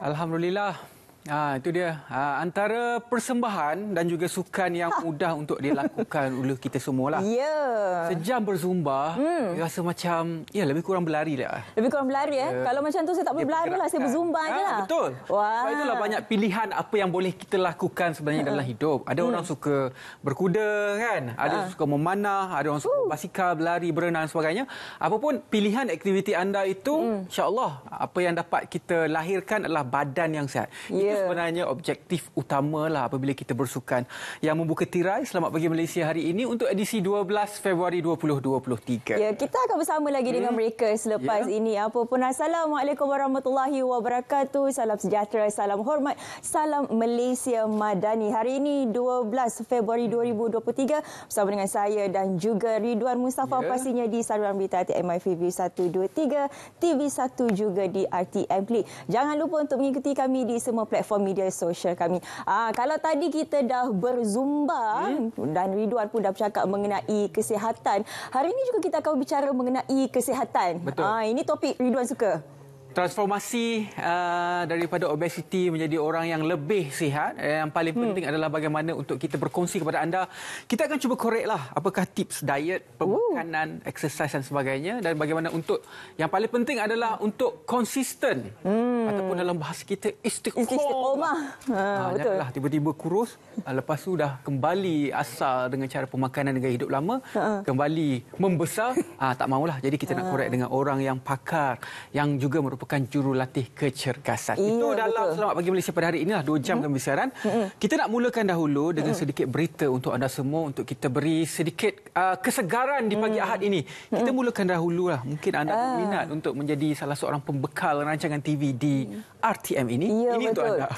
Alhamdulillah. Itu dia. Antara persembahan dan juga sukan yang mudah untuk dilakukan oleh kita semua lah. Ya. Sejam berzumba, rasa macam lebih kurang berlari lah. Lebih kurang berlari Kalau macam tu saya tak boleh berlari lah, saya berzumba je lah. Betul. Wah. Sebab itulah banyak pilihan apa yang boleh kita lakukan sebenarnya dalam hidup. Ada orang suka berkuda kan, ada suka memanah, ada orang suka basikal, berlari, berenang dan sebagainya. Apapun pilihan aktiviti anda itu, insya-Allah apa yang dapat kita lahirkan adalah badan yang sihat. Itu sebenarnya objektif utamalah apabila kita bersukan. Yang membuka tirai Selamat Pagi Malaysia hari ini untuk edisi 12 Februari 2023. Ya, kita akan bersama lagi dengan mereka selepas ini. Apa pun, Assalamualaikum warahmatullahi wabarakatuh. Salam sejahtera, salam hormat, salam Malaysia Madani. Hari ini 12 Februari 2023 bersama dengan saya dan juga Ridwan Mustafa pastinya di saluran berita RTM MyFV 123, TV1 juga di RTM Klik. Jangan lupa untuk mengikuti kami di semua platform media sosial kami. Kalau tadi kita dah berzumba dan Ridwan pun dah bercakap mengenai kesihatan. Hari ini juga kita akan bicara mengenai kesihatan. Betul. Ini topik Ridwan suka. Transformasi daripada obesiti menjadi orang yang lebih sihat. Yang paling penting adalah bagaimana untuk kita berkongsi kepada anda. Kita akan cuba koreklah apakah tips diet, pemakanan, exercise dan sebagainya. Dan bagaimana untuk yang paling penting adalah untuk konsisten. Ataupun dalam bahasa kita istiqomah. Betul. Janganlah tiba-tiba kurus. Lepas tu dah kembali asal dengan cara pemakanan dan gaya hidup lama. Kembali membesar. Tak maulah. Jadi kita nak korek dengan orang yang pakar. Yang juga merupakan jurulatih kecergasan. Itu dalam Selamat Pagi Malaysia pada hari inilah 2 jam pembicaraan. Kita nak mulakan dahulu dengan sedikit berita untuk anda semua, untuk kita beri sedikit kesegaran di pagi Ahad ini. Kita mulakan dahululah. Mungkin anda berminat untuk menjadi salah seorang pembekal rancangan TV di RTM ini. Ya, ini betul. untuk anda.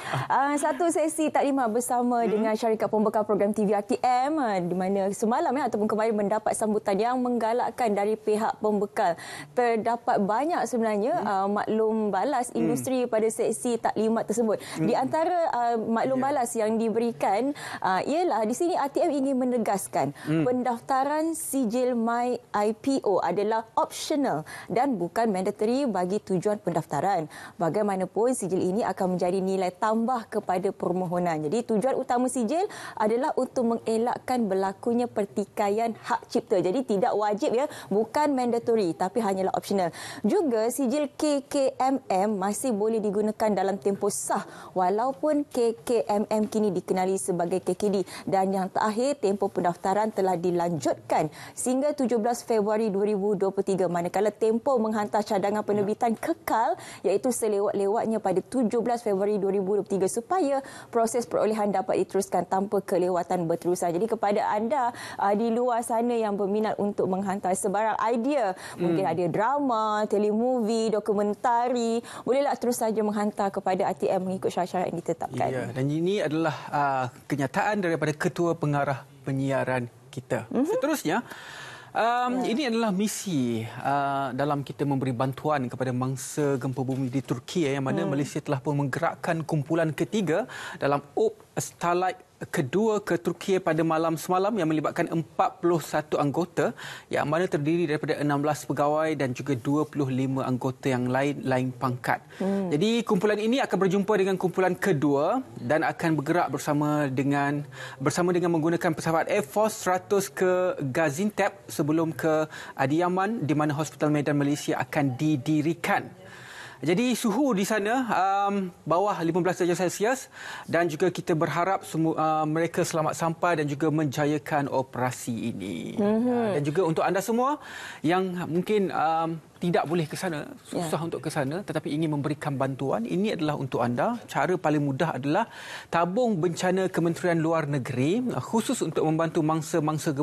Satu sesi taklimat bersama dengan syarikat pembekal program TV RTM di mana semalam ataupun kemarin mendapat sambutan yang menggalakkan dari pihak pembekal. Terdapat banyak sebenarnya maklum balas industri pada sesi taklimat tersebut. Di antara maklum balas yang diberikan ialah di sini RTM ingin menegaskan pendaftaran sijil My IPO adalah optional dan bukan mandatory bagi tujuan pendaftaran. Bagaimanapun sijil ini akan menjadi nilai tambah kepada permohonan. Jadi tujuan utama sijil adalah untuk mengelakkan berlakunya pertikaian hak cipta. Jadi tidak wajib bukan mandatory tapi hanyalah optional. Juga sijil KKMM masih boleh digunakan dalam tempoh sah walaupun KKMM kini dikenali sebagai KKD. Dan yang terakhir, tempoh pendaftaran telah dilanjutkan sehingga 17 Februari 2023 manakala tempoh menghantar cadangan penerbitan kekal iaitu selewat-lewatnya pada 17 Februari 2023 supaya proses perolehan dapat diteruskan tanpa kelewatan berterusan. Jadi kepada anda di luar sana yang berminat untuk menghantar sebarang idea, mungkin ada drama, telemovie, dokumentari, bolehlah terus saja menghantar kepada RTM mengikut syarat-syarat yang ditetapkan. Ya, dan ini adalah kenyataan daripada Ketua Pengarah Penyiaran kita. Seterusnya, ini adalah misi dalam kita memberi bantuan kepada mangsa gempa bumi di Turki yang mana Malaysia telah pun menggerakkan kumpulan ketiga dalam Starlight kedua ke Turki pada malam semalam yang melibatkan 41 anggota yang mana terdiri daripada 16 pegawai dan juga 25 anggota yang lain pangkat. Jadi kumpulan ini akan berjumpa dengan kumpulan kedua dan akan bergerak bersama dengan menggunakan pesawat Air Force 100 ke Gaziantep sebelum ke Adiyaman di mana Hospital Medan Malaysia akan didirikan. Jadi suhu di sana bawah 15 darjah Celsius dan juga kita berharap mereka selamat sampai dan juga menjayakan operasi ini. Dan juga untuk anda semua yang mungkin tidak boleh ke sana, susah untuk ke sana tetapi ingin memberikan bantuan, ini adalah untuk anda. Cara paling mudah adalah tabung bencana Kementerian Luar Negeri khusus untuk membantu mangsa-mangsa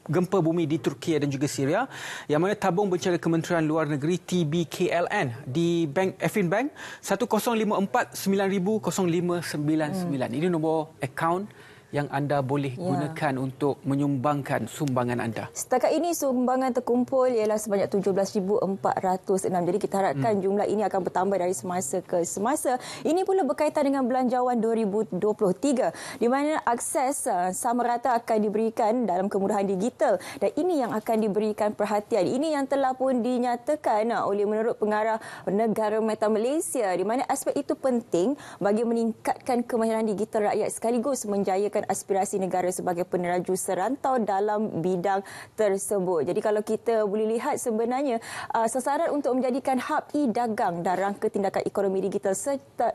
gempa bumi di Turki dan juga Syria, yang mana tabung bencana Kementerian Luar Negeri TBKLN di Bank Affinbank 1054 900599. Ini nombor akaun yang anda boleh gunakan untuk menyumbangkan sumbangan anda. Setakat ini sumbangan terkumpul ialah sebanyak 17,406. Jadi kita harapkan jumlah ini akan bertambah dari semasa ke semasa. Ini pula berkaitan dengan Belanjawan 2023 di mana akses sama rata akan diberikan dalam kemudahan digital dan ini yang akan diberikan perhatian. Ini yang telah pun dinyatakan oleh menurut pengarah Negara Meta Malaysia di mana aspek itu penting bagi meningkatkan kemahiran digital rakyat sekaligus menjayakan aspirasi negara sebagai peneraju serantau dalam bidang tersebut. Jadi kalau kita boleh lihat sebenarnya sasaran untuk menjadikan hub e-dagang dan rangka tindakan ekonomi digital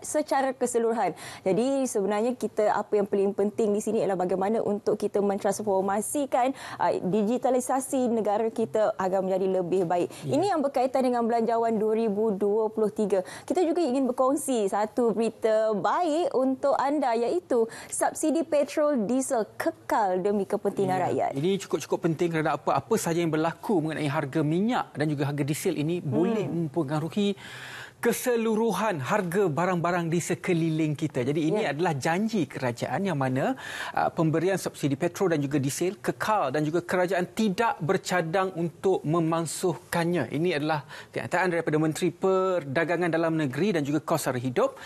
secara keseluruhan. Jadi sebenarnya kita apa yang paling penting di sini ialah bagaimana untuk kita mentransformasikan digitalisasi negara kita agar menjadi lebih baik. Ini yang berkaitan dengan Belanjawan 2023. Kita juga ingin berkongsi satu berita baik untuk anda iaitu subsidi petrol diesel kekal demi kepentingan rakyat. Ini cukup penting kerana apa sahaja yang berlaku mengenai harga minyak dan juga harga diesel ini boleh mempengaruhi keseluruhan harga barang-barang di sekeliling kita. Jadi ini adalah janji kerajaan yang mana pemberian subsidi petrol dan juga diesel kekal dan juga kerajaan tidak bercadang untuk memansuhkannya. Ini adalah kenyataan daripada Menteri Perdagangan Dalam Negeri dan juga Kos Sara Hidup.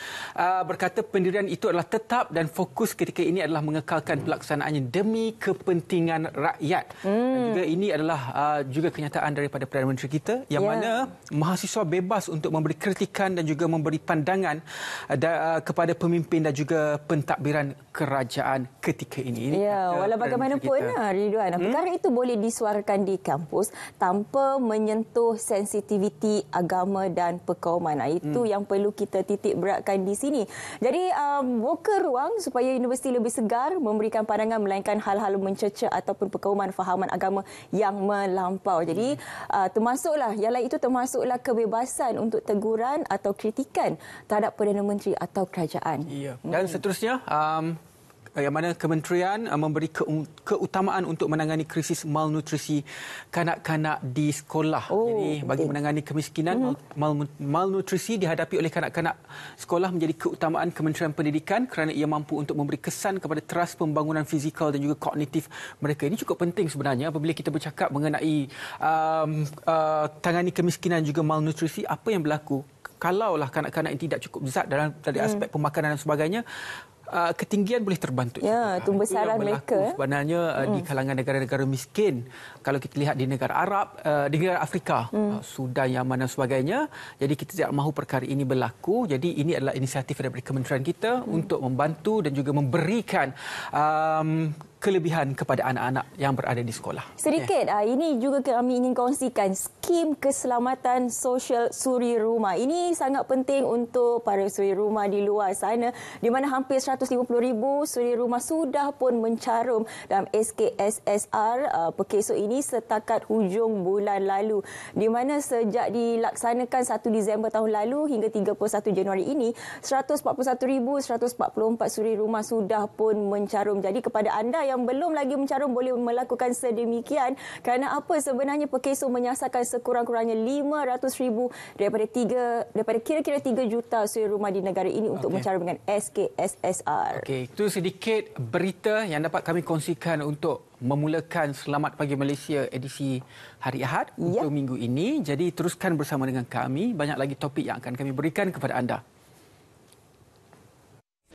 Berkata pendirian itu adalah tetap dan fokus ketika ini adalah mengekalkan pelaksanaannya demi kepentingan rakyat. Dan juga ini adalah juga kenyataan daripada Perdana Menteri kita yang mana mahasiswa bebas untuk memberi kritik dan juga memberi pandangan kepada pemimpin dan juga pentadbiran kerajaan ketika ini. Walau bagaimanapun Ridwan, perkara itu boleh disuarakan di kampus tanpa menyentuh sensitiviti agama dan perkauman. Itu yang perlu kita titik beratkan di sini. Jadi buka ruang supaya universiti lebih segar memberikan pandangan melainkan hal-hal mencerca ataupun perkauman fahaman agama yang melampau. Jadi termasuklah kebebasan untuk teguran atau kritikan terhadap Perdana Menteri atau kerajaan. Dan seterusnya, yang mana kementerian memberi keutamaan untuk menangani krisis malnutrisi kanak-kanak di sekolah. Jadi bagi menangani kemiskinan, malnutrisi dihadapi oleh kanak-kanak sekolah menjadi keutamaan Kementerian Pendidikan kerana ia mampu untuk memberi kesan kepada teras pembangunan fizikal dan juga kognitif mereka. Ini cukup penting sebenarnya apabila kita bercakap mengenai tangani kemiskinan juga malnutrisi. Apa yang berlaku kalaulah kanak-kanak yang tidak cukup zat dari aspek pemakanan dan sebagainya, ketinggian boleh terbantu. Pembesaran mereka sebenarnya di kalangan negara-negara miskin. Kalau kita lihat di negara Arab, di negara Afrika, Sudan, Yaman dan sebagainya. Jadi kita tidak mahu perkara ini berlaku. Jadi ini adalah inisiatif daripada kementerian kita untuk membantu dan juga memberikan kelebihan kepada anak-anak yang berada di sekolah. Sedikit, ini juga kami ingin kongsikan skim keselamatan sosial suri rumah. Ini sangat penting untuk para suri rumah di luar sana di mana hampir 150,000 suri rumah sudah pun mencarum dalam SKSSR pekesok ini setakat hujung bulan lalu. Di mana sejak dilaksanakan 1 Disember tahun lalu hingga 31 Januari ini, 141,144 suri rumah sudah pun mencarum. Jadi kepada anda yang belum lagi mencarum boleh melakukan sedemikian kerana apa sebenarnya pekesok menyasarkan sekurang-kurangnya 500,000 daripada kira-kira 3 juta suri rumah di negara ini untuk mencarum dengan SKSSR. Itu sedikit berita yang dapat kami kongsikan untuk memulakan Selamat Pagi Malaysia edisi hari Ahad untuk minggu ini. Jadi teruskan bersama dengan kami, banyak lagi topik yang akan kami berikan kepada anda.